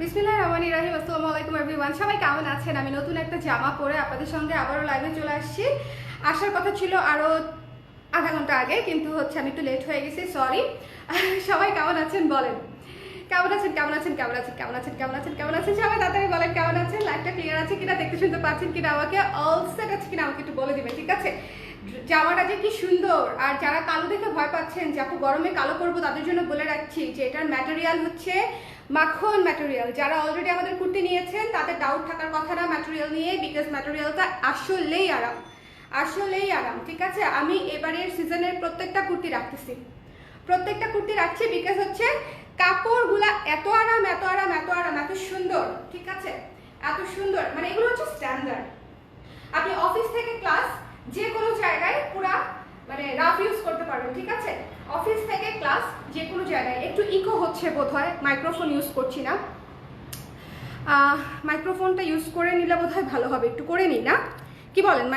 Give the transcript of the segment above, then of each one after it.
বিসমিল্লাহির রহমানির রহিম। আসসালামু আলাইকুম এভরিওয়ান, সবাই কেমন আছেন? আমি নতুন একটা জামা পরে আপনাদের সঙ্গে আবারও লাইভে চলে আসছি। আসার কথা ছিল আরও আধা ঘন্টা আগে, কিন্তু আমি একটু লেট হয়ে গেছি, সরি। সবাই কেমন আছেন বলেন, কেমন আছেন কেমন আছেন কেমন আছেন কেমন আছেন কেমন আছেন কেমন আছেন সবাই তাড়াতাড়ি বলেন কেমন আছেন। লাইভটা ক্লিয়ার আছে কিনা, দেখতে শুনতে পাচ্ছেন কিনা, আমাকে অল সেট আছে কিনা আমাকে একটু বলে দিবেন, ঠিক আছে? জামাটা যে কি সুন্দর, আর যারা কালো দেখে ভয় পাচ্ছেন যে আপু গরমে কালো করবো, তাদের জন্য বলে রাখছি যে এটার ম্যাটেরিয়াল হচ্ছে মাখন ম্যাটেরিয়াল। যারা অলরেডি আমাদের কুর্তি নিয়েছেন তাদের ডাউট থাকার কথা না ম্যাটেরিয়াল নিয়ে, বিকজ ম্যাটেরিয়ালটা আসলেই আরাম, আসলেই আরাম, ঠিক আছে? আমি এবারের সিজনের প্রত্যেকটা কুর্তি রাখতেছি, প্রত্যেকটা কুর্তি রাখছি, বিকজ হচ্ছে কাপড়গুলা এত আরাম এত আরাম এত আরাম, এত সুন্দর, ঠিক আছে? এত সুন্দর, মানে এগুলো হচ্ছে স্ট্যান্ডার্ড। আপনি অফিস থেকে ক্লাস যে কোনো জায়গায় পুরা মানে রাফ ইউজ করতে পারবেন, ঠিক আছে? অফিস থেকে ক্লাস যে কোনো জায়গায়। একটু ইকো হচ্ছে বোধহয়, মাইক্রোফোন ইউজ করছি না, মাইক্রোফোনটা ইউজ করে নিলে বোধহয় ভালো হবে, একটু করে নিই না, কি বলেন?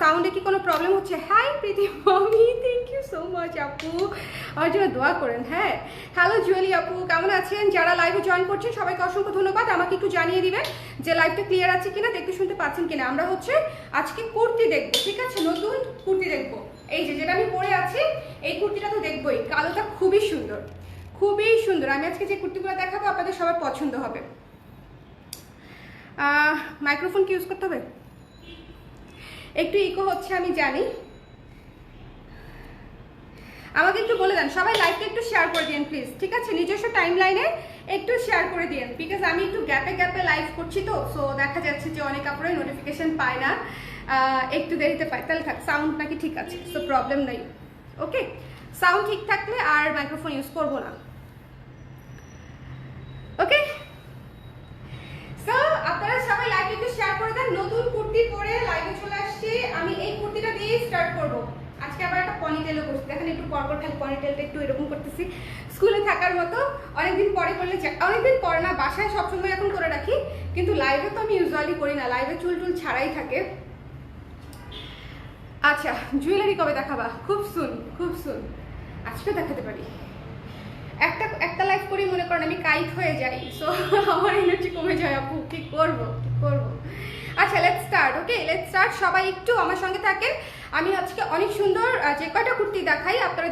সাউন্ডে কি কোনো প্রবলেম হচ্ছে? হাই প্রীতি মামি, থ্যাংক ইউ সো মাচ আপু, আমার জন্য দোয়া করেন। হ্যাঁ, হ্যালো জুয়েলি আপু, কেমন আছেন? যারা লাইভে জয়েন করছেন সবাইকে অসংখ্য ধন্যবাদ। আমাকে একটু জানিয়ে দিবেন যে লাইভটা ক্লিয়ার আছে কিনা, দেখতে শুনতে পাচ্ছেন কিনা। আমরা আজকে কুর্তি দেখবো, ঠিক আছে? নতুন কুর্তি দেখবো। এই যে যেটা আমি পরে আছি এই কুর্তিটা তো দেখবোই, কালোটা খুবই সুন্দর, খুবই সুন্দর। আমি আজকে যে কুর্তিগুলো দেখাবো আপনাদের সবার পছন্দ হবে। মাইক্রোফোন কি ইউজ করতে হবে? একটু ইকো হচ্ছে আমি জানি, আমাকে একটু বলে দেন। সবাই লাইভটা একটু শেয়ার করে দিন প্লিজ, ঠিক আছে? নিজস্ব টাইম লাইনে একটু শেয়ার করে দিন, বিকজ আমি একটু গ্যাপে গ্যাপে লাইভ করছি, তো সো দেখা যাচ্ছে যে অনেক আপুরাই নোটিফিকেশন পায় না, একটু দেরিতে পায়। তাহলে থাক, সাউন্ড নাকি ঠিক আছে, সো প্রবলেম নেই। ওকে, সাউন্ড ঠিক থাকলে আর মাইক্রোফোন ইউজ করবো না। ওকে, সো আপনারা সবাই লাইভ একটু শেয়ার করে দেন। নতুন কুর্তি পরে লাইভে চলে আসছি, আমি এই কুর্তিটা দিয়ে স্টার্ট করব। আজকে আবার একটা পনিটেলও করছি, দেখেন একটু পরপর খালি পনিটেলটা একটু এরকম করতেছি, স্কুলে থাকার মতো। অনেকদিন পরে করলে, অনেকদিন পরে না, বাসায় সবসময় এখন করে রাখি, কিন্তু লাইভে তো আমি ইউজুয়ালি করি না, লাইভে চুল টুল ছাড়াই থাকে। আচ্ছা, জুয়েলারি কবে দেখাবা? খুব সুন, খুব সুন, আজকে দেখাতে পারি। একটা লাইভ করি মনে করেন আমি কাইট হয়ে যাই, সো আমার এনার্জি কমে যায় আপু, কি করবো কি করবো। আচ্ছা, let's start. Okay, let's start. সবাই একটু আমার সঙ্গে থাকেন। আমি আজকে অনেক সুন্দর যে কয়টা কুর্তি দেখাই আপনারা,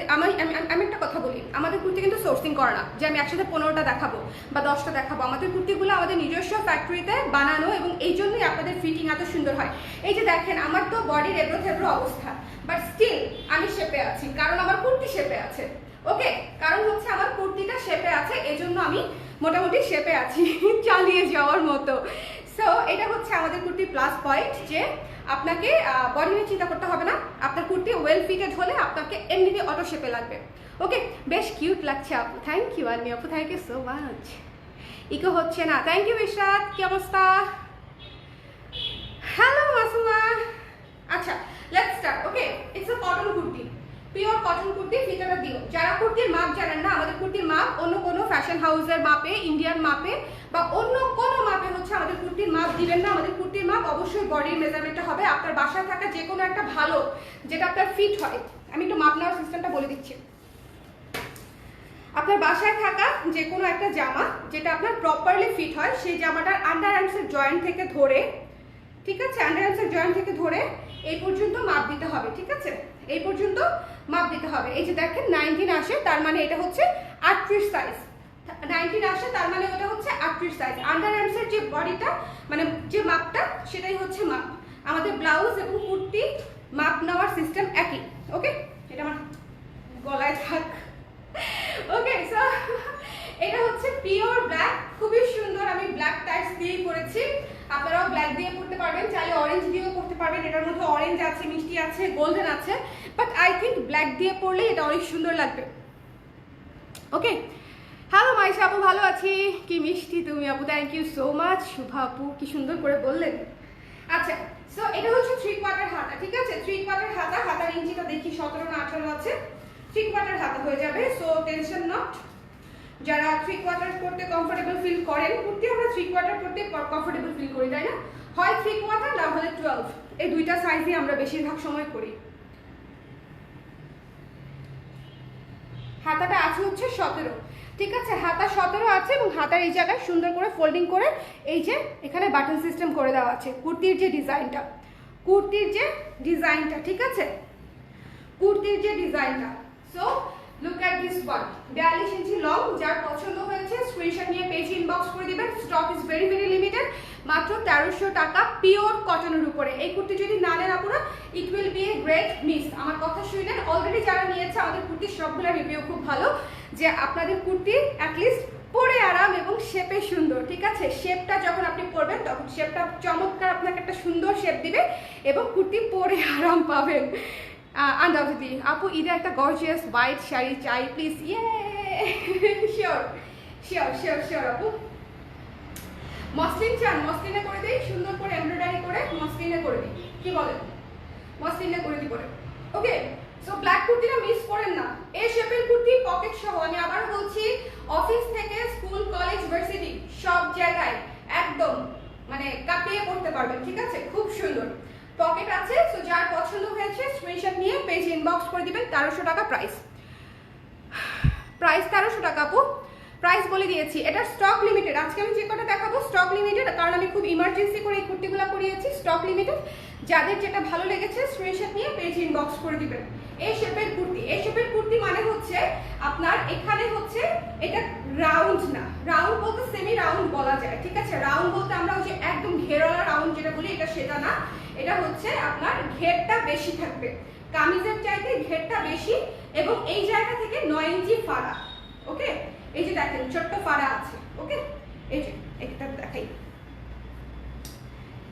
আমি একটা কথা বলি, আমাদের কুর্তি কিন্তু সোর্সিং করা না যে আমি একসাথে 15টা দেখাবো বা 10টা দেখাবো। আমাদের কুর্তিগুলো আমাদের নিজস্ব ফ্যাক্টরিতে বানানো, এবং এই জন্যই আপনাদের ফিটিং এত সুন্দর হয়। এই যে দেখেন, আমার তো বডির এবড়ো থেবড়ো অবস্থা, বাট স্টিল আমি শেপে আছি, কারণ আমার কুর্তি শেপে আছে। ওকে, কারণ হচ্ছে আমার কুর্তিটা শেপে আছে, এই জন্য আমি মোটামুটি শেপে আছি, চালিয়ে যাওয়ার মতো। সো এটা হচ্ছে আমাদের কুর্তি প্লাস পয়েন্ট, যে আপনাকে বডি নিয়ে চিন্তা করতে হবে না। আপনার কুর্তি ওয়েল ফিটেড হলে আপনাকে এমনিতে অটো শেপে লাগবে। ওকে, বেশ কিউট লাগছে আপু, থ্যাংক ইউ আর্মি আপু, thank you so much. Echo হচ্ছে না, থ্যাংক ইউ ইশরাত, কি অবস্থা? হ্যালো মাসুমা। আচ্ছা, let's start. Okay, it's a cotton kurti, pure cotton kurti. ফিতাটা দিও। যারা কুর্তির মাপ জানেন না, আমাদের কুর্তির মাপ অন্য কোনো ফ্যাশন হাউসের মাপে, ইন্ডিয়ান মাপে বা অন্য কোনো মাপে আমাদের কুর্তির মাপ দিবেন না। আমাদের কুর্তির মাপ অবশ্যই বডির মেজারমেন্টটা হবে আপনার বাসায় থাকা যে কোনো একটা ভালো, যেটা আপনার ফিট হয়। আমি একটু মাপ নেওয়ার সিস্টেমটা বলে দিচ্ছি। আপনার বাসায় থাকা যে কোনো একটা জামা যেটা আপনার প্রপারলি ফিট হয়, সেই জামাটার আন্ডার আর্মসের জয়েন্ট থেকে ধরে, ঠিক আছে, আন্ডার আর্মসের জয়েন্ট থেকে ধরে এই পর্যন্ত মাপ দিতে হবে, ঠিক আছে? এই পর্যন্ত মাপ দিতে হবে। এই যে দেখেন 19 আসে, তার মানে এটা হচ্ছে 38 সাইজ। 19 আসে, তার মানে ওটা হচ্ছে 38 সাইজ। আন্ডার আর্মসের যে বডিটা, মানে যে মাপটা, সেটাই হচ্ছে মাপ। আমাদের ব্লাউজ এবং কুর্তি মাপ নেওয়ার সিস্টেম একই। ওকে, এটা আমার গলায় থাক। ওকে, সো এটা হচ্ছে পিওর ব্ল্যাক, খুবই সুন্দর। আমি ব্ল্যাক টাইপস দিয়েই করেছি, আপনারাও ব্ল্যাক দিয়ে পড়তে পারবেন, চাইলে অরেঞ্জ দিয়েও পড়তে পারবেন। এটার মধ্যে অরেঞ্জ আছে, মিষ্টি আছে, গোল্ডেন আছে, বাট আই থিঙ্ক ব্ল্যাক দিয়ে পরলে এটা অনেক সুন্দর লাগবে। ওকে, হ্যালো মাইশা আপু, ভালো আছি। কি মিষ্টি তুমি আপু, thank you so much. Shubha আপু, কি সুন্দর করে বললেন। আচ্ছা, সো এটা হচ্ছে 3/4 হাতা, ঠিক আছে? 3/4 হাতা, হাতার ইঞ্চিটা দেখি 17 না 18 আছে। 3/4 হাতা হয়ে যাবে, সো টেনশন নট। যারা 3/4 পড়তে কমফোর্টেবল ফিল করেন, কুর্তি আমরা 3/4 পড়তে কমফোর্টেবল ফিল করি, তাই না? হয় 3/4 না হলে 12, এই দুইটা সাইজই আমরা বেশিরভাগ সময় করি। হাতাটা আছে হচ্ছে 17। ঠিক আছে, হাতা 17 আছে এবং হাতার এই জায়গায় সুন্দর করে ফোল্ডিং করে এই যে এখানে বাটন সিস্টেম করে দেওয়া আছে। কুর্তির যে ডিজাইনটা, ঠিক আছে, কুর্তির যে ডিজাইনটা। So look at this one, 42 inch long. যার পছন্দ হয়েছে স্ক্রিনশট নিয়ে পেজে ইনবক্স করে দিবেন। Stock is very very limited, মাত্র 1300 টাকা পিওর কটনের উপরে। এই কুর্তি যদি না নেন আপনারা, it will B a great miss. আমার কথা শুনলেন, অলরেডি যারা নিয়েছে আমাদের কুর্তির সবগুলো রিভিউ খুব ভালো, যে আপনাদের কুর্তি অ্যাটলিস্ট পরে আরাম এবং শেপে সুন্দর। ঠিক আছে, শেপটা যখন আপনি পরবেন তখন শেপটা চমৎকার, আপনাকে একটা সুন্দর শেপ দিবে এবং কুর্তি পরে আরাম পাবেন। আনডাউটেডলি আপু ঈদে একটা গর্জিয়াস হোয়াইট শাড়ি চাই প্লিজ। ইয়ে শিওর শিওর শিওর শিওর আপু। মসলিন চান? মসলিনে করে দিই, সুন্দর করে এমব্রয়ডারি করে মসলিনে করে দিই, কি বলেন? মসলিনে করে দিই করে। ওকে, সো ব্ল্যাক কুর্তিটা মিস করেন না। এই শেপের কুর্তি পকেট সহ, আমি আবার বলছি, অফিস থেকে স্কুল, কলেজ, ভার্সিটি সব জায়গায় একদম মানে কাঁপিয়ে পড়তে পারবেন। ঠিক আছে, খুব সুন্দর পকেট আছে। সো যার পছন্দ হয়েছে স্ক্রিনশট নিয়ে পেজে ইনবক্স করে দিবেন। 1300 টাকা প্রাইস, 1300 টাকা আপু। প্রাইস বলে দিয়েছি, এটা স্টক লিমিটেড। আজকে আমি যে কটা দেখাবো স্টক লিমিটেড, কারণ আমি খুব ইমার্জেন্সি করে এই কুর্তিগুলো করিয়েছি। স্টক লিমিটেড, যাদের যেটা ভালো লেগেছে স্ক্রিনশট নিয়ে পেজে ইনবক্স করে দিবেন। এই শেপের কুর্তি, এই শেপের কুর্তি মানে হচ্ছে আপনার এখানে হচ্ছে এটা রাউন্ড না, রাউন্ড বলতে সেমি রাউন্ড বলা যায়। ঠিক আছে, রাউন্ড বলতে আমরা ওই যে একদম ঘেরওয়ালা রাউন্ড যেটা বলি, এটা সেটা না। এটা হচ্ছে আপনার ঘেরটা বেশি থাকবে, কামিজের চাইতে ঘেরটা বেশি, এবং এই জায়গা থেকে 9 ইঞ্চি ফাড়া। ওকে, এই যে দেখেন ছোট্ট ফাড়া আছে। ওকে, এই যে একটা দেখাই,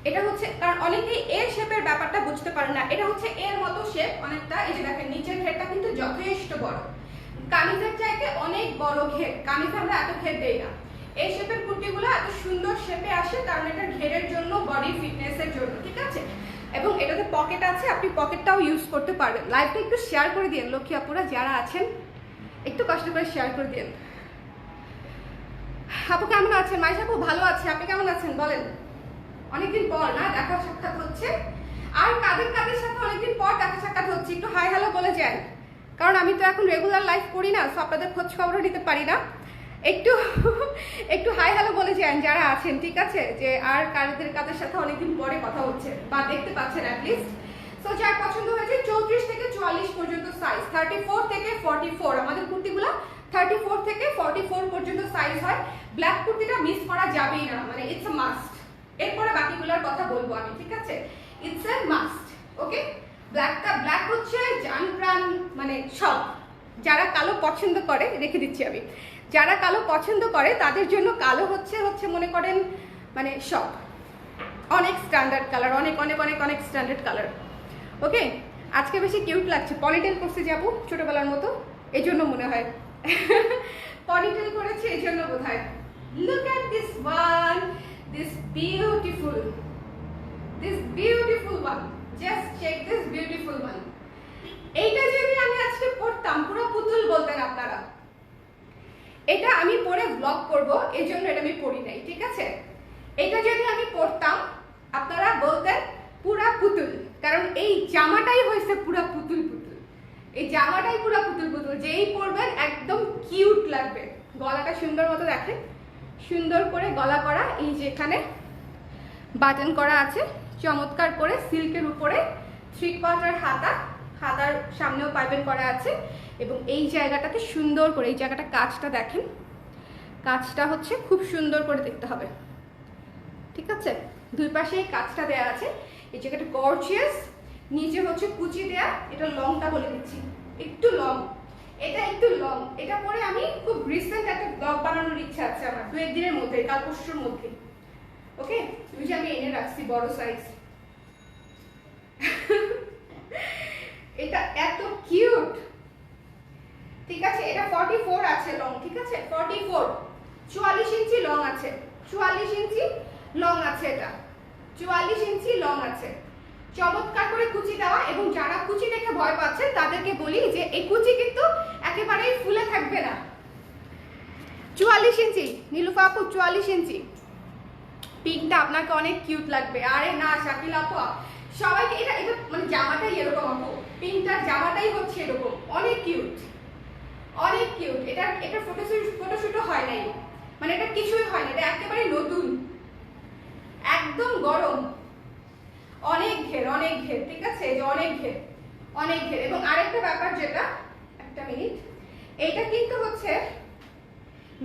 এটা হচ্ছে, কারণ অনেকেই এ শেপের ব্যাপারটা বুঝতে পারে না। এটা হচ্ছে এর মতো শেপ অনেকটা। এই যে দেখেন নিচের ঘেরটা কিন্তু যথেষ্ট বড়, কামিজের চাইতে অনেক বড় ঘের। কামিজে আমরা এত ঘের দেই না। এই শেপের কুর্তিগুলো এত সুন্দর শেপে আসে কারণ এটা ঘেরের জন্য, বডি ফিটনেসের জন্য। ঠিক আছে, এবং এটাতে পকেট আছে, আপনি পকেটটাও ইউজ করতে পারবেন। লাইভটা একটু শেয়ার করে দিন লক্ষ্মী আপুরা যারা আছেন, একটু কষ্ট করে শেয়ার করে দিন। আপু কেমন আছেন? মাইশা আপু ভালো আছে, আপনি কেমন আছেন বলেন? অনেকদিন পর না দেখা সাক্ষাৎ হচ্ছে, আর কাদের কাদের সাথে অনেকদিন পর দেখা সাক্ষাৎ হচ্ছে, একটু হাই হ্যালো বলে যান। কারণ আমি তো এখন রেগুলার লাইভ করি না, সো আপনাদের খোঁজ খবরও নিতে পারি না। একটু একটু হাই হ্যালো বলে যান যারা আছেন। ঠিক আছে, যে আর কাদের সাথে অনেকদিন পরে কথা হচ্ছে বা দেখতে পাচ্ছেন অ্যাটলিস্ট। সো যার পছন্দ হয়েছে 34 থেকে 44 পর্যন্ত সাইজ, 34 থেকে 44 আমাদের কুর্তিগুলো 34 থেকে 44 পর্যন্ত সাইজ হয়। ব্ল্যাক কুর্তিটা মিস করা যাবেই না, মানে ইটস আ মাস্ট। এরপরে বাকিগুলোর কথা বলবো আমি। ঠিক আছে, it's a must. Okay, black হচ্ছে জান প্রাণ, মানে সব। যারা কালো পছন্দ করে, রেখে দিচ্ছি আমি, যারা কালো পছন্দ করে তাদের জন্য কালো হচ্ছে মনে করেন মানে সব, অনেক স্ট্যান্ডার্ড কালার, অনেক অনেক অনেক অনেক স্ট্যান্ডার্ড কালার। ওকে, আজকে বেশি কিউট লাগছে, পনিটেল করতে যাবো ছোটবেলার মতো, এই জন্য মনে হয় পনিটেল করেছে এই জন্য বোধ হয়। Look at this one, this beautiful one, just check this beautiful one. এইটা যদি আমি আজকে পড়তাম পুরো পুতুল বলতেন আপনারা। এটা আমি পরে ব্লগ করব, এই জন্য এটা আমি পড়ি নাই। ঠিক আছে, এটা যদি আমি পড়তাম আপনারা বলতেন পুরা পুতুল, কারণ এই জামাটাই হয়েছে পুরা পুতুল পুতুল। এই জামাটাই পুরা পুতুল পুতুল, যেই পরবেন একদম কিউট লাগবে। গলাটা সুন্দর মতো দেখেন, সুন্দর করে গলা করা, এই যে এখানে বাটন করা আছে চমৎকার করে সিল্কের উপরে, 3/4 হাতার সামনেও পাইপিং করা আছে, এবং এই জায়গাটাতে সুন্দর করে, এই জায়গাটা কাজটা দেখেন, কাজটা হচ্ছে খুব সুন্দর করে দেখতে হবে। ঠিক আছে, দুই পাশে এই কাজটা দেয়া আছে, এই জায়গাটা গর্জিয়াস, নিচে হচ্ছে কুচি দেয়া। এটা লংটা বলে দিচ্ছি, একটু লং, এটা একটু লং। এটা পরে আমি খুব রিসেন্ট একটা ব্লগ বানানোর ইচ্ছা আছে আমার, 2-1 দিনের মধ্যে, কাল পরশুর মধ্যে। ওকে, তুমি যে আমি এনে রাখছি বড় সাইজ এটা এত কিউট। ঠিক আছে, এটা 44 আছে লং। ঠিক আছে, 44 ইঞ্চি লং আছে, 44 ইঞ্চি লং আছে, এটা 44 ইঞ্চি লং আছে। চমৎকার করে কুচি দেওয়া, এবং যারা কুচি দেখে ভয় পাচ্ছে তাদেরকে বলি যে এই কুচি কিন্তু একেবারেই ফুলে থাকবে না। 44 ইঞ্চি নীলুফা আপু, 44 ইঞ্চি। পিঙ্কটা আপনাকে অনেক কিউট লাগবে। আরে না শাকিল আপু, সবাইকে এটা মানে জামাটাই এরকম আপু, পিঙ্কটার জামাটাই হচ্ছে এরকম, অনেক কিউট। অনেক কিউট। এটা ফটোশুটও হয় নাই, মানে এটা কিছুই হয় না, এটা একেবারে নতুন, একদম গরম, অনেক ঘের ঠিক আছে, এই যে অনেক ঘের এবং আরেকটা ব্যাপার যেটা, একটা মিনিট, এটা কিন্তু হচ্ছে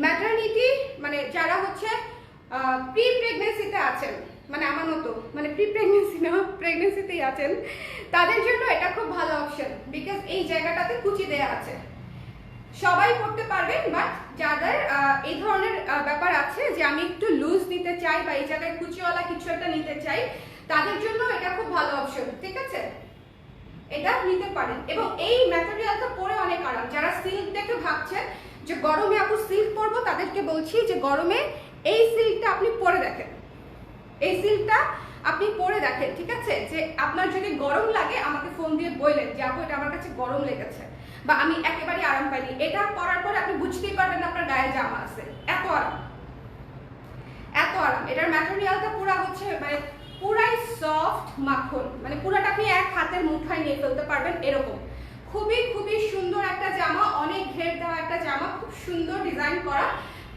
ম্যাটারনিটি, মানে যারা হচ্ছে প্রি প্রেগনেন্সিতে আছেন, মানে আমার মতো, মানে প্রি প্রেগনেন্সি না, প্রেগনেন্সিতেই আছেন, তাদের জন্য এটা খুব ভালো অপশন, বিকজ এই জায়গাটাতে কুচি দেয়া আছে। সবাই করতে পারবেন, বাট যাদের এই ধরনের ব্যাপার আছে যে আমি একটু লুজ নিতে চাই বা এই জায়গায় কুচিওয়ালা কিছু একটা নিতে চাই, তাদের জন্য এটা খুব ভালো অপশন, ঠিক আছে, এটা নিতে পারেন। এবং এই ম্যাটেরিয়ালটা পরে অনেক আরাম। যারা সিল্ক দেখে ভাবছেন যে গরমে আপু সিল্ক পরবো, তাদেরকে বলছি যে গরমে এই সিল্কটা আপনি পরে দেখেন, এই সিল্কটা আপনি পরে দেখেন, ঠিক আছে, যে আপনার যদি গরম লাগে আমাকে ফোন দিয়ে বললেন যে আপু এটা আমার কাছে গরম লেগেছে বা আমি একেবারে আরাম পাইনি। এটা পরার পরে আপনি বুঝতেই পারবেন আপনার গায়ে জামা আছে, এত আরাম, এত আরাম। এটার ম্যাটেরিয়ালটা পুরো হচ্ছে মানে পুরাই সফট মাখন, মানে পুরাটা আপনি এক হাতের মুঠায় নিয়ে ফেলতে পারবেন এরকম। খুবই সুন্দর একটা জামা, অনেক ঘের দেওয়া একটা জামা, খুব সুন্দর ডিজাইন করা।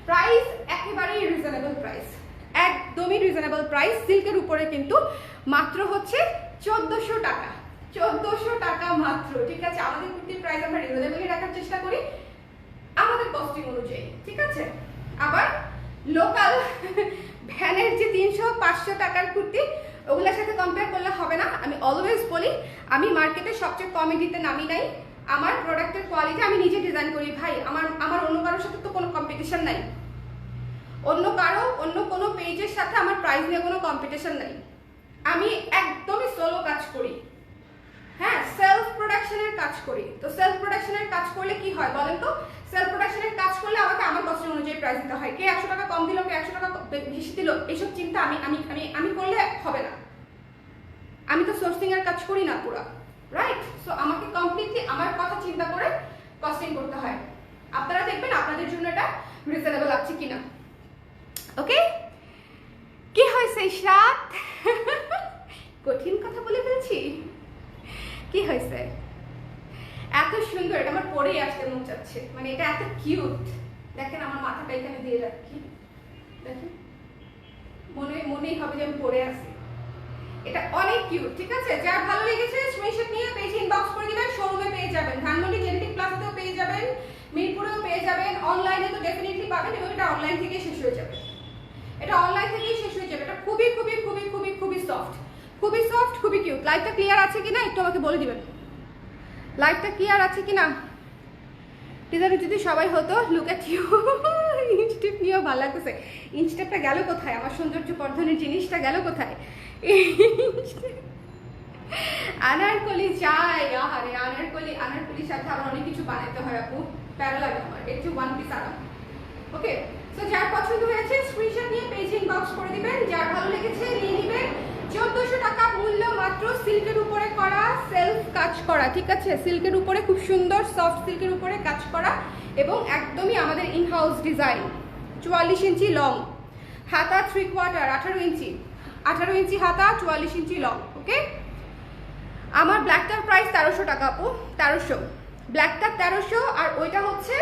প্রাইস একেবারেই রিজনেবল প্রাইস, একদমই রিজনেবল প্রাইস। সিল্কের উপরে কিন্তু মাত্র হচ্ছে 1400 টাকা, 1400 টাকা মাত্র, ঠিক আছে। আমাদের কুর্তির প্রাইস আমরা রিজনেবলই রাখার চেষ্টা করি আমাদের কস্টিং অনুযায়ী, ঠিক আছে। আবার লোকাল ভ্যানের যে 300-500 টাকার কুর্তি, ওগুলোর সাথে কম্পেয়ার করলে হবে না। আমি অলওয়েজ বলি আমি মার্কেটে সবচেয়ে কমে দিতে নামি নাই। আমার প্রোডাক্টের কোয়ালিটি আমি নিজে ডিজাইন করি ভাই, আমার অন্য কারোর সাথে তো কোনো কম্পিটিশন নাই, অন্য কোনো পেজের সাথে আমার প্রাইস নিয়ে কোনো কম্পিটিশন নাই। আমি একদমই সোলো কাজ করি, হ্যাঁ, সেলফ প্রোডাকশনের কাজ করি। তো সেলফ প্রোডাকশনের কাজ করলে কি হয় বলেন তো? সেলফ প্রোডাকশনের কাজ করলে আমাকে আমার কষ্ট অনুযায়ী প্রাইস দিতে হয়। কে 100 টাকা কম দিল, কে 100 টাকা বেশি দিল, এইসব চিন্তা আমি করলে হবে না। আমি তো সোর্সিং এর কাজ করি না পুরো, রাইট? সো আমাকে কমপ্লিটলি আমার কথা চিন্তা করে কস্টিং করতে হয়। আপনারা দেখবেন আপনাদের জন্য এটা রিজনেবল আছে কিনা। ওকে, কি হয়েছে ইশরাত? কঠিন কথা বলে ফেলছি, কি হয়েছে? এত সুন্দর, এটা আমার পরেই আসতে মন চাচ্ছে, মানে এটা এত কিউট। দেখেন আমার মাথাটা এখানে দিয়ে রাখি, দেখেন মনেই হবে যে আমি পরে আসি। এটা অনেক কিউট, ঠিক আছে। যার ভালো লেগেছে স্ক্রিনশট নিয়ে পেজে ইনবক্স করে দিবেন। শোরুমে পেয়ে যাবেন, ধানমন্ডি জেনেটিক প্লাজাতেও পেয়ে যাবেন, মিরপুরেও পেয়ে যাবেন, অনলাইনে তো ডেফিনেটলি পাবেন। এবং এটা অনলাইন থেকেই শেষ হয়ে যাবে, এটা অনলাইন থেকেই শেষ হয়ে যাবে। এটা খুবই সফট, খুবই কিউট। লাইভটা ক্লিয়ার আছে কিনা একটু আমাকে বলে দিবেন, লাইভটা ক্লিয়ার আছে কিনা। ডিজাইন যদি সবাই হতো, লুক এট ইউ। ইঞ্চটেপ নিয়েও ভালো লাগতেছে। ইঞ্চটেপটা গেল কোথায়? আমার সৌন্দর্য বর্ধনের জিনিসটা গেল কোথায়? আনারকলি চাই, আহারে আনারকলির সাথে আবার অনেক কিছু বানাতে হয় আপু, প্যারা লাগে আমার, একটু ওয়ান পিস আরাম। ওকে, সো যার পছন্দ হয়েছে স্ক্রিনশট নিয়ে পেজে ইনবক্স করে দিবেন, যার ভালো লেগেছে নিয়ে নেবেন। 1400 টাকা মূল্য মাত্র, সিল্কের উপরে করা, সেলফ কাজ করা, ঠিক আছে। সিল্কের উপরে খুব সুন্দর সফট সিল্কের উপরে কাজ করা এবং একদমই আমাদের in house design. 44 inch long, হাতা 3/4, 18 ইঞ্চি হাতা, 44 ইঞ্চি লং। ওকে, আমার ব্ল্যাকটার প্রাইস 1300 টাকা আপু, 1300, ব্ল্যাকটা 1300 আর ওইটা হচ্ছে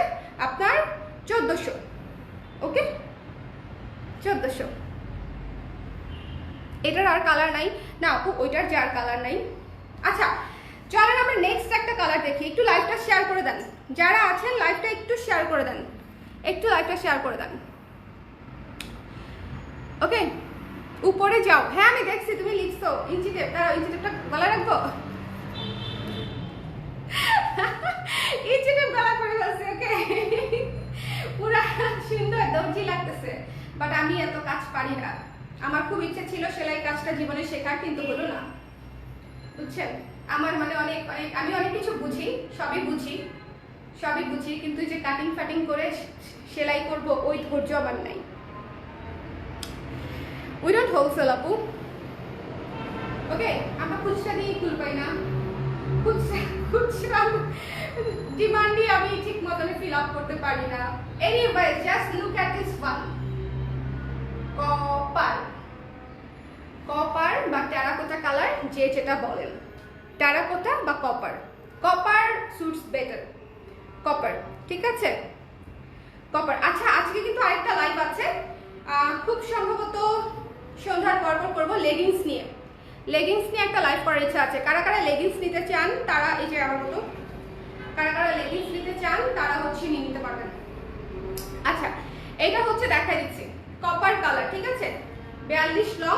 আপনার 1400। ওকে, 1400। এটার আর কালার নাই না আপু, ওইটার যে আর কালার নাই। আচ্ছা চলেন আমরা নেক্সট একটা কালার দেখি। একটু লাইভটা শেয়ার করে দেন, যারা আছেন লাইভটা একটু শেয়ার করে দেন, একটু লাইভটা শেয়ার করে দেন। ওকে, উপরে যাও। হ্যাঁ আমি দেখছি তুমি লিখছো। ইঞ্চি টেপ, দাঁড়াও ইঞ্চি টেপটা গলা রাখবো। ইঞ্চি টেপ গলা করে ফেলছি। ওকে, পুরা সুন্দর দর্জি লাগতেছে, বাট আমি এত কাজ পারি না। আমার খুব ইচ্ছে ছিল সেলাই কাজটা জীবনে শেখার, কিন্তু হলো না, বুঝছেন। আমার মানে আমি অনেক কিছু বুঝি, সবই বুঝি, কিন্তু যে কাটিং ফাটিং করে সেলাই করব ওই ধৈর্য আমার নাই। উই ডোন্ট হোলসেল আপু। ওকে, আমরা খুচরা দিয়ে কুল পাই না, খুচরা ডিমান্ডই আমি ঠিক মতন ফিল আপ করতে পারি না। Anyway just look at this one, copper বা টেরাকোটা কালার, যে যেটা বলেন, টেরাকোটা বা কপার সুটস বেটার। কপার, ঠিক আছে কপার। আচ্ছা আজকে কিন্তু আরেকটা লাইভ আছে, খুব সম্ভবত সন্ধ্যার পর করবো লেগিংস নিয়ে। লেগিংস নিয়ে একটা লাইভ করার ইচ্ছা আছে। কারা কারা লেগিংস নিতে চান তারা এই যে আমার মতো কারা কারা লেগিংস নিতে চান তারা হচ্ছে নিয়ে নিতে পারবেন। আচ্ছা এটা হচ্ছে দেখা দিচ্ছি কপার কালার, ঠিক আছে 42 লং।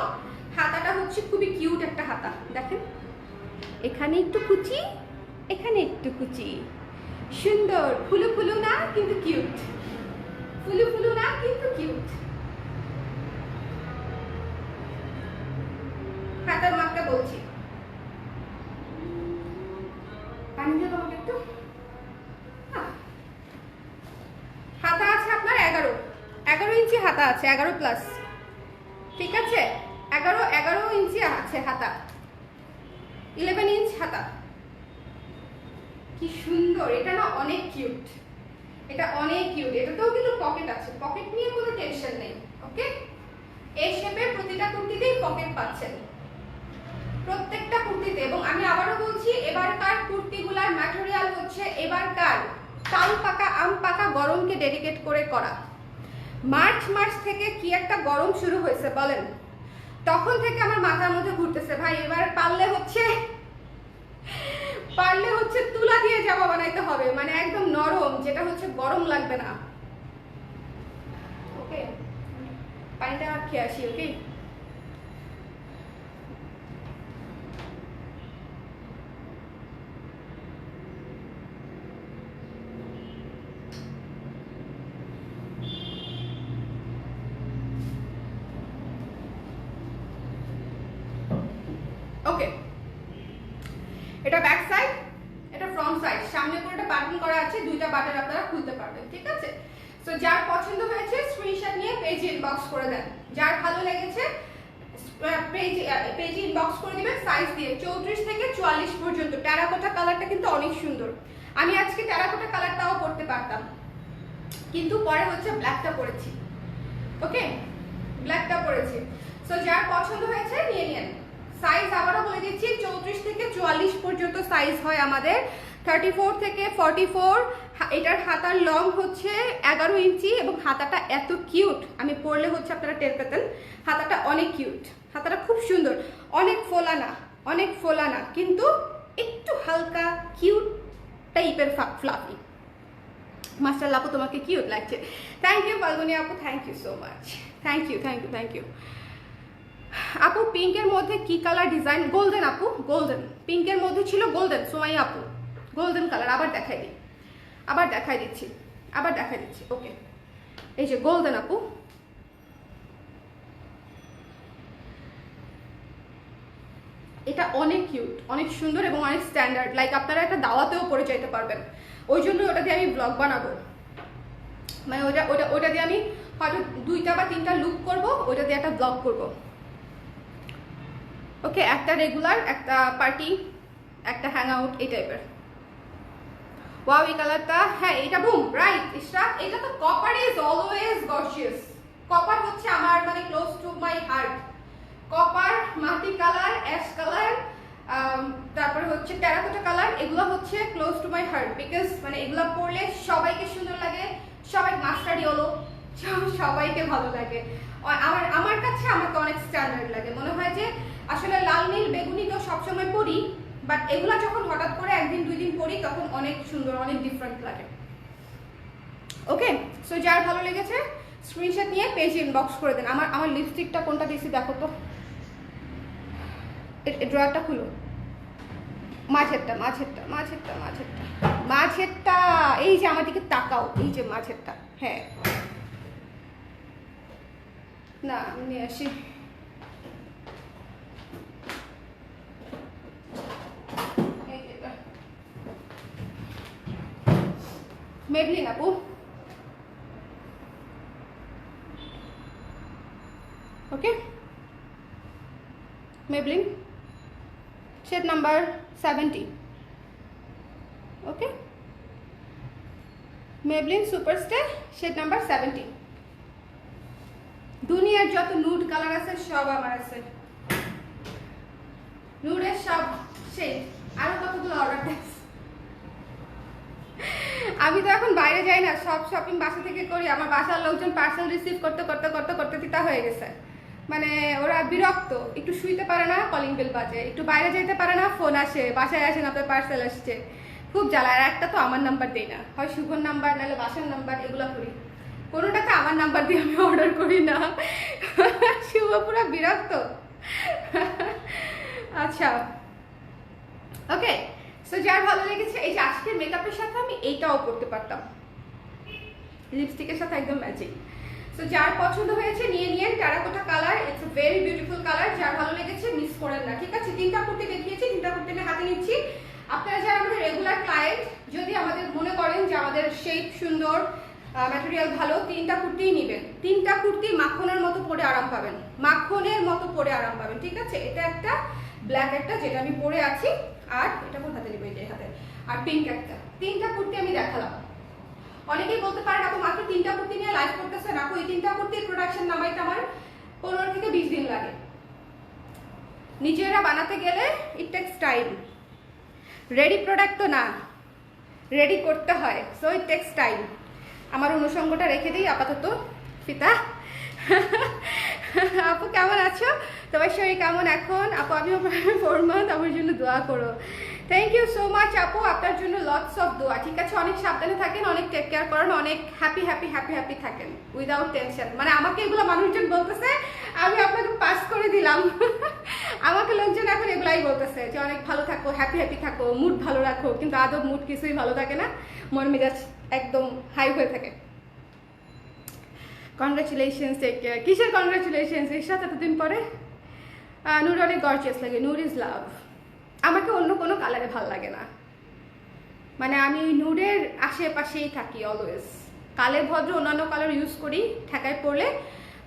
হাতাটা হচ্ছে খুবই কিউট একটা হাতা, দেখেন এখানে একটু কুচি, এখানে একটু কুচি, সুন্দর ফুলু ফুলু না কিন্তু কিউট, ফুলু ফুলু না কিন্তু কিউট। হাতার মাপটা বলছি, একটু হাতা আছে আপনার 11 ইঞ্চি হাতা আছে, 11 প্লাস, ঠিক আছে 11 ইঞ্চি আছে হাতা, 11 ইঞ্চ হাতা। কি সুন্দর, এটা না অনেক কিউট, এটা অনেক কিউট। এটাতেও কিন্তু পকেট আছে, পকেট নিয়ে কোনো টেনশন নেই। ওকে এই শেপের প্রতিটা কুর্তিতেই পকেট পাচ্ছেন, প্রত্যেকটা কুর্তিতে। এবং আমি আবারও বলছি এবারকার কুর্তিগুলার ম্যাটেরিয়াল হচ্ছে এবারকার তাল পাকা আম পাকা গরমকে ডেডিকেট করে করা। মার্চ থেকে কি একটা গরম শুরু হয়েছে বলেন, তখন থেকে আমার মাথার মধ্যে ঘুরতেছে ভাই এবার পারলে হচ্ছে তুলা দিয়ে জামা বানাইতে হবে, মানে একদম নরম, যেটা হচ্ছে গরম লাগবে না। ওকে পানিটা খেয়ে আসি। ওকে ওকে এটা ব্যাক সাইড, এটা ফ্রন্ট সাইড, সামনে করে একটা বাটন করা আছে, দুইটা বাটন আপনারা খুলতে পারবেন, ঠিক আছে। সো যার পছন্দ হয়েছে স্ক্রিনশট নিয়ে পেজে ইনবক্স করে দেন, যার ভালো লেগেছে পেজে ইনবক্স করে দিবেন সাইজ দিয়ে 34 থেকে 44 পর্যন্ত। টেরাকোটা কালারটা কিন্তু অনেক সুন্দর, আমি আজকে টেরাকোটা কালারটাও করতে পারতাম কিন্তু পরে হচ্ছে ব্ল্যাকটা পরেছি। ওকে ব্ল্যাকটা পরেছি। সো যার পছন্দ হয়েছে নিয়ে নেন। সাইজ আবারও বলে দিচ্ছি 34 থেকে 44 পর্যন্ত সাইজ হয় আমাদের, 34 থেকে 44। এটার হাতার লং হচ্ছে 11 ইঞ্চি এবং হাতাটা এত কিউট, আমি পরলে হচ্ছে আপনারা টের পেতেন। হাতাটা অনেক কিউট, হাতাটা খুব সুন্দর, অনেক ফোলা না কিন্তু একটু হালকা কিউট টাইপের ফ্লাফি। মাস্টার আপু তোমাকে কিউট লাগছে, থ্যাংক ইউ ফাল্গুনি আপু, thank you so much, thank you আপু। পিঙ্কের মধ্যে কি কালার ডিজাইন? গোল্ডেন আপু, গোল্ডেন। পিঙ্কের মধ্যে ছিল গোল্ডেন, সোমাই আপু গোল্ডেন কালার। আবার দেখাই দিচ্ছি। ওকে এই যে গোল্ডেন আপু, এটা অনেক কিউট, অনেক সুন্দর এবং অনেক স্ট্যান্ডার্ড, লাইক আপনারা একটা দাওয়াতেও পরে যেতে পারবেন। ওই জন্য ওটা দিয়ে আমি ব্লগ বানাবো, মানে ওটা দিয়ে আমি হয়তো 2টা বা 3টা লুক করবো, ওটা দিয়ে একটা ব্লগ করবো। ওকে একটা রেগুলার, একটা পার্টি, একটা হ্যাং আউট, এই টাইপের। ওয়াও এই কালারটা, হ্যাঁ এটা বুম রাইট ইশরাক, এটা তো copper is always gorgeous. Copper হচ্ছে আমার মানে close to my heart. Copper, মাটি কালার, অ্যাশ কালার, তারপরে হচ্ছে টেরাকোটা কালার, এগুলো হচ্ছে close to my heart because মানে এগুলো পরলে সবাইকে সুন্দর লাগে, সবাই মাস্টারি হলো, সবাইকে ভালো লাগে। আমার কাছে আমাকে অনেক স্ট্যান্ডার্ড লাগে, মনে হয় যে আসলে লাল নীল বেগুনি তো সবসময় পরি, বাট এগুলা যখন হঠাৎ করে 1 দিন 2 দিন পরি তখন অনেক সুন্দর, অনেক ডিফারেন্ট লাগে। ওকে সো যার ভালো লেগেছে স্ক্রিনশট নিয়ে পেজে ইনবক্স করে দেন। আমার লিপস্টিকটা কোনটা দিয়েছি দেখো তো, ড্রয়ারটা খুলো, মাঝেরটা, এই যে আমার দিকে তাকাও, এই যে মাঝেরটা, হ্যাঁ না আমি নিয়ে আসি। মেবলিন আপু, ওকে মেবলিন শেড নাম্বার 70। ওকে মেবলিন সুপারস্টে শেড নাম্বার 70। দুনিয়ার যত নুড কালার আছে সব আমার আছে, নুডের সব শেড। আরো কতগুলো অর্ডার দিয়েছে, আমি তো এখন বাইরে যাই না, সব শপিং বাসা থেকে করি। আমার বাসার লোকজন পার্সেল রিসিভ করতে করতে করতে করতে তিতা হয়ে গেছে, মানে ওরা বিরক্ত। একটু শুইতে পারে না, কলিং বেল বাজে, একটু বাইরে যেতে পারে না, ফোন আসে, বাসায় আসেন আপনার পার্সেল আসছে, খুব জ্বালা। আর একটা তো আমার নাম্বার দেই না, হয় শুভর নাম্বার নাহলে বাসার নাম্বার, এগুলো করি। কোনোটাতে আমার নাম্বার দিয়ে আমি অর্ডার করি না। শুভ পুরো বিরক্ত। আচ্ছা ওকে, সো যার ভালো লেগেছে, এই যে আজকের মেকআপের সাথে আমি এইটাও করতে পারতাম, লিপস্টিকের সাথে একদম ম্যাচিং। সো যার পছন্দ হয়েছে নিয়ে নিন, terracotta colour, it's a very beautiful colour. যার ভালো লেগেছে মিস করেন না, ঠিক আছে? 3টা কুর্তি দেখিয়েছি, 3টা কুর্তি আমি হাতে নিচ্ছি। আপনারা যারা আমাদের রেগুলার ক্লায়েন্ট, যদি আমাদের মনে করেন যে আমাদের শেপ সুন্দর, ম্যাটেরিয়াল ভালো, 3টা কুর্তিই নেবেন। 3টা কুর্তি মাখনের মতো পরে আরাম পাবেন, মাখনের মতো পরে আরাম পাবেন, ঠিক আছে? এটা একটা, ব্ল্যাক একটা যেটা আমি পরে আছি, আর এটা কোন হাতে নেব, এই হাতে, আর পিঙ্ক একটা। 3টা কুর্তি আমি দেখালাম। অনেকেই বলতে পারেন আপু মাত্র 3টা কুর্তি নিয়ে লাইভ করতেছেন, আপু এই 3টা কুর্তির প্রোডাকশন নামাইতে আমার 15 থেকে 20 দিন লাগে। নিজেরা বানাতে গেলে ইট টেকস টাইম, রেডি প্রোডাক্ট তো না, রেডি করতে হয়, সো ইট টেকস টাইম। আমার অনুষঙ্গটা রেখে দিই আপাতত। ফিতা আপু কেমন আছো? তোমার শরীর কেমন এখন? আপু আমিও 4 মান্থ, আমার জন্য দোয়া করো। থ্যাংক ইউ সো মাচ আপু, আপনার জন্য লটস অফ দোয়া, ঠিক আছে? অনেক সাবধানে থাকেন, অনেক টেক কেয়ার করেন, অনেক হ্যাপি হ্যাপি হ্যাপি হ্যাপি থাকেন উইদাউট টেনশন। মানে আমাকে এগুলো মানুষজন বলতেছে, আমি আপনাকে পাস করে দিলাম। আমাকে লোকজন এখন এগুলাই বলতেছে যে অনেক ভালো থাকো, হ্যাপি হ্যাপি থাকো, মুড ভালো রাখো, কিন্তু আদৌ মুড কিছুই ভালো থাকে না, মন মেজাজ একদম হাই হয়ে থাকে। Congratulations, take care. কিসের কংগ্রাচুলেশনস? এর সাথে এতদিন পরে। নূর অনেক গর্জিয়াস লাগে, নূর ইজ লাভ। আমাকে অন্য কোনো কালারে ভাল লাগে না, মানে আমি নূরের আশেপাশেই থাকি অলওয়েজ। কালে ভদ্র অন্যান্য কালার ইউজ করি ঠেকায় পড়লে,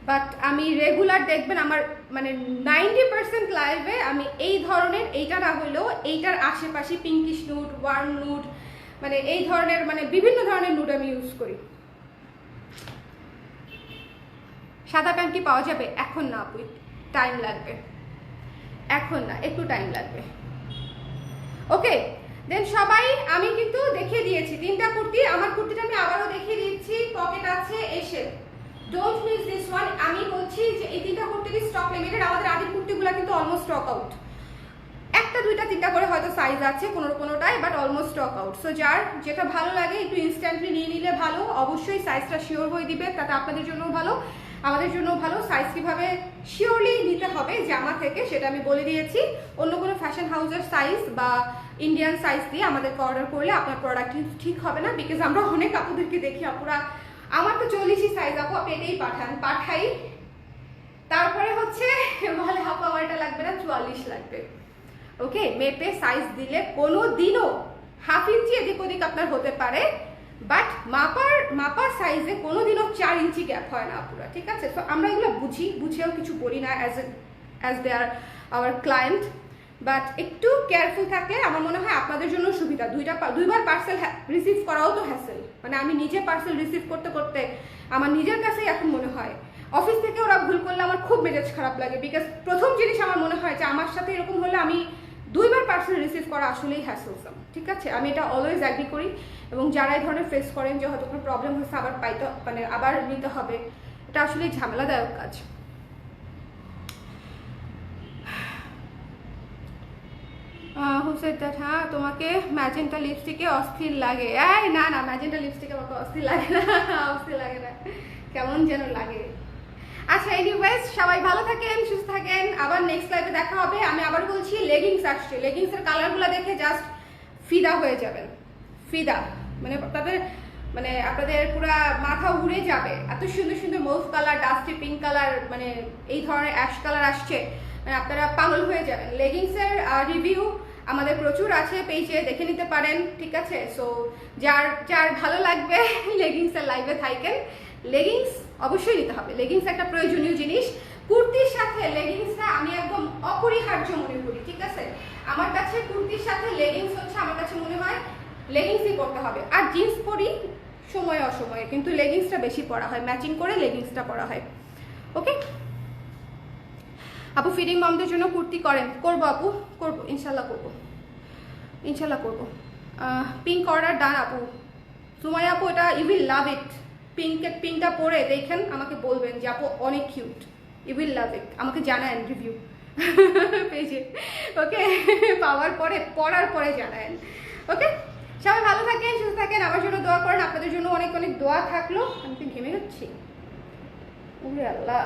বাট আমি রেগুলার দেখবেন আমার মানে 90% লাইভে আমি এই ধরনের, এইটা না হইলেও এইটার আশেপাশে পিঙ্কিশ নুড, ওয়ার্ম নুড, মানে এই ধরনের, মানে বিভিন্ন ধরনের নুড আমি ইউজ করি। সাদা প্যান্ট কি পাওয়া যাবে? এখন না আপু, টাইম লাগবে, এখন না, একটু টাইম লাগবে। ওকে দেন সবাই, আমি কিন্তু দেখিয়ে দিয়েছি 3টা কুর্তি। আমার কুর্তিটা আমি আবারও দেখিয়ে দিচ্ছি, পকেট আছে এসে, ডোন্ট মিস দিস ওয়ান। আমি বলছি যে এই 3টা কুর্তির স্টক লিমিটেড, আমাদের আগের কুর্তিগুলো কিন্তু অলমোস্ট স্টক আউট। 1টা 2টা 3টা করে হয়তো সাইজ আছে কোনোটাই, but almost stock out. So যার যেটা ভালো লাগে একটু ইনস্ট্যান্টলি নিয়ে নিলে ভালো। অবশ্যই সাইজটা শিওর হয়ে দিবে, তাতে আপনাদের জন্যও ভালো, আমাদের জন্য ভালো। সাইজ কিভাবে শিওরলি নিতে হবে জামা থেকে সেটা আমি বলে দিয়েছি। অন্য কোনো ফ্যাশন হাউসের সাইজ বা ইন্ডিয়ান সাইজ দিয়ে আমাদেরকে অর্ডার করলে আপনার প্রোডাক্ট ঠিক হবে না, বিকজ আমরা অনেক আপুদেরকে দেখি, আপুরা আমার তো 40ই সাইজ, আপু আপনি এটাই পাঠাই, তারপরে হচ্ছে বলে আপু আমার এটা লাগবে না, 44 লাগবে। ওকে, মেপে সাইজ দিলে কোনো দিনও হাফ ইঞ্চি এদিক ওদিক আপনার হতে পারে, বাট মাপার সাইজে কোনোদিনও 4 ইঞ্চি গ্যাপ হয় না আপুরা, ঠিক আছে? তো আমরা এগুলো বুঝেও কিছু বলি না as they are our client, but একটু কেয়ারফুল থাকলে আমার মনে হয় আপনাদের জন্য সুবিধা। দুইবার পার্সেল রিসিভ করাও তো হ্যাসেল, মানে আমি নিজে পার্সেল রিসিভ করতে করতে আমার নিজের কাছেই এখন মনে হয় অফিস থেকে ওরা ভুল করলে আমার খুব মেজাজ খারাপ লাগে, বিকজ প্রথম জিনিস আমার মনে হয় যে আমার সাথে এরকম হলে আমি 2বার পার্সেল রিসিভ করা আসলেই হ্যাসেলসাম, ঠিক আছে? আমি এটা অলওয়েজ অ্যাগ্রি করি, এবং যারা এই ধরনের ফেস করেন যে হয়তো কোনো প্রবলেম হচ্ছে আবার মানে আবার নিতে হবে, এটা আসলেই ঝামেলাদায়ক কাজ। হুসেন হ্যাঁ, তোমাকে ম্যাজেন্টা লিপস্টিকে অস্থির লাগে। এই না না, ম্যাজেন্টা লিপস্টিকে আমাকে অস্থির লাগে না, অস্থির লাগে না, কেমন যেন লাগে। আচ্ছা এনিওয়েজ, সবাই ভালো থাকেন, সুস্থ থাকেন, আবার নেক্সট লাইভে দেখা হবে। আমি আবার বলছি লেগিংস আসছে, লেগিংসের কালারগুলো দেখে জাস্ট ফিদা হয়ে যাবেন, ফিদা, মানে আপনাদের পুরো মাথা উড়ে যাবে। এত সুন্দর সুন্দর মৌভ কালার, ডাস্টি পিঙ্ক কালার, মানে এই ধরনের অ্যাশ কালার আসছে, মানে আপনারা পাগল হয়ে যাবেন। লেগিংসের রিভিউ আমাদের প্রচুর আছে, পেজে দেখে নিতে পারেন, ঠিক আছে? সো যার ভালো লাগবে লেগিংসের লাইভে থাকেন। লেগিংস অবশ্যই নিতে হবে, লেগিংস একটা প্রয়োজনীয় জিনিস। কুর্তির সাথে লেগিংসটা আমি একদম অপরিহার্য মনে করি, ঠিক আছে? আমার কাছে কুর্তির সাথে লেগিংস হচ্ছে, আমার কাছে মনে হয় লেগিংসই পরতে হবে। আর জিন্স পরি সময়ে অসময়ে, কিন্তু লেগিংসটা বেশি পরা হয়, ম্যাচিং করে লেগিংসটা পরা হয়। ওকে আপু, ফিডিং মমদের জন্য কুর্তি করেন? করবো আপু, করবো, ইনশাল্লাহ করবো, ইনশাল্লাহ করবো। পিঙ্ক অর্ডার ডান আপু, সুমাইয়া আপু এটা ইউ উইল লাভ ইট, পিঙ্কটা পরে দেখেন, আমাকে বলবেন যে আপু অনেক কিউট, ইউ উইল লাভ ইট, আমাকে জানান রিভিউ পেজে, ওকে? পড়ার পরে জানান, ওকে? সবাই ভালো থাকেন, সুস্থ থাকেন, আমার জন্য দোয়া করেন, আপনাদের জন্য অনেক অনেক দোয়া থাকলো। আমি তো ঘেমে যাচ্ছি, ওরে আল্লাহ।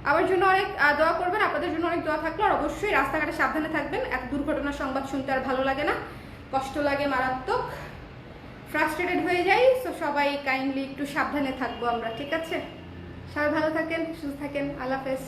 আমার জন্য অনেক দোয়া করবেন, আপনাদের জন্য অনেক দোয়া থাকলো। আর অবশ্যই রাস্তাঘাটে সাবধানে থাকবেন, এত দুর্ঘটনার সংবাদ শুনতে আর ভালো লাগে না, কষ্ট লাগে মারাত্মক, ফ্রাস্ট্রেটেড হয়ে যাই। সো সবাই কাইন্ডলি একটু সাবধানে থাকবো আমরা, ঠিক আছে? সবাই ভালো থাকেন, সুস্থ থাকেন, আল্লাহ হাফেজ।